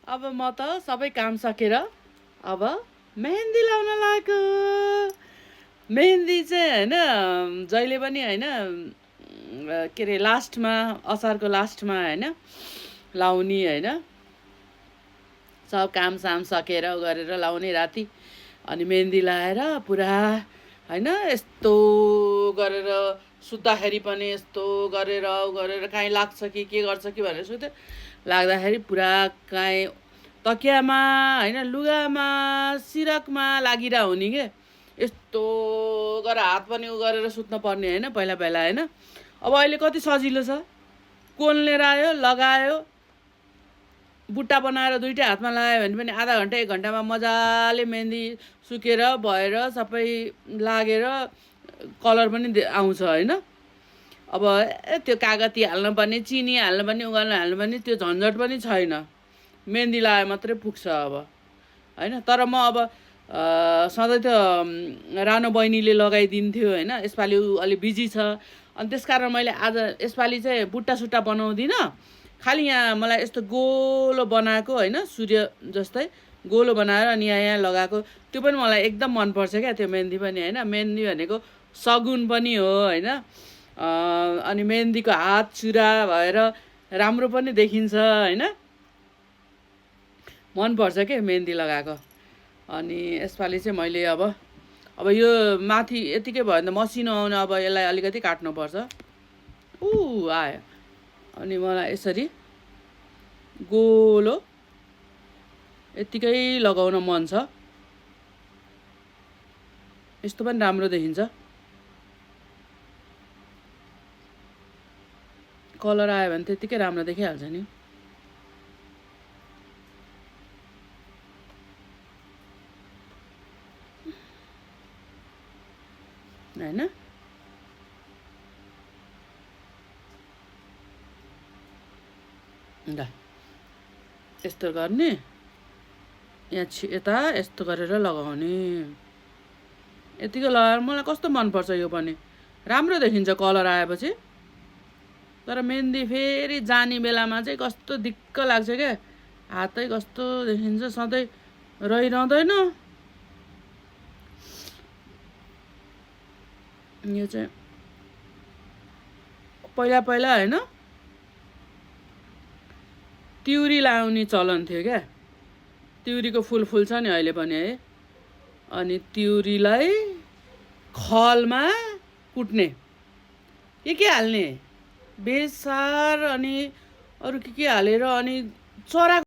अब म त सबै काम सकेर अब मेहन्दी लाउन लागेको। मेहन्दी चाहिँ होइन जहिले पनि होइन के अरे लास्टमा असारको लास्टमा होइन लाउने होइन सब काम साम सकेर गरेर लाउने राति अनि मेहन्दी लाएर पुरा होइन यस्तो गरेर सुत्दाखेरि पनि यस्तो गरेर गरेर काहीँ लाग्छ कि के गर्छ कि भनेर सुत्यो लाग्दाखेरि पुरा काहीँ तकियामा होइन लुगामा सिरकमा लागिरह हुने के यस्तो गरेर हात पनि उ गरेर सुत्न पर्ने होइन पहिला पहिला होइन। अब अहिले कति सजिलो छ, कोन लिएर आयो लगायो बुट्टा बनाएर दुइटै हातमा लगायो भने पनि आधा घन्टा 1 घन्टामा मजाले मेहन्दी सुकेर भएर सबै लागेर कलर पनि आउँछ होइन। अब त्यो कागती हाल्नुपर्ने चिनी हाल्नुपर्ने उगाल्न हाल्नुपर्ने त्यो झन्झट पनि छैन, मेहन्दी लगाए मात्रै पुग्छ अब होइन। तर म अब सधैँ त रानो बहिनीले लगाइदिन्थ्यो होइन, यसपालि ऊ अलि बिजी छ अनि त्यसकारण मैले आज यसपालि चाहिँ बुट्टा सुट्टा बनाउँदिनँ, खालि यहाँ मलाई यस्तो गोलो बनाएको होइन सूर्य जस्तै गोलो बनाएर अनि यहाँ लगाएको त्यो पनि मलाई एकदम मनपर्छ क्या त्यो मेहन्दी पनि होइन। मेहन्दी भनेको सगुन पनि हो होइन, अनि मेहन्दीको हात चुरा भएर राम्रो पनि देखिन्छ होइन, मनपर्छ के मेहन्दी लगाएको। अनि यसपालि चाहिँ मैले अब यो माथि यतिकै भयो भने त मसिनो आउने, अब यसलाई अलिकति काट्नुपर्छ। आयो अनि मलाई यसरी गोलो यतिकै लगाउन मन छ, यस्तो पनि राम्रो देखिन्छ। कलर आयो भने त्यतिकै राम्रो देखिहाल्छ नि। होइन ल यस्तो गर्ने, यहाँ यता यस्तो गरेर लगाउने, यतिकै लगाएर मलाई कस्तो मनपर्छ। यो पनि राम्रो देखिन्छ कलर आएपछि, तर मेहन्दी फेरि जाने बेलामा चाहिँ कस्तो दिक्क लाग्छ क्या, हातै कस्तो देखिन्छ, सधैँ रहिरहँदैन। यो चाहिँ पहिला पहिला होइन तिउरी लाउने चलन थियो क्या, तिउरीको फुल फुल्छ नि अहिले पनि है, अनि तिउरीलाई खलमा कुट्ने, के हाल्ने बेसार अनि अरू के हालेर अनि चरा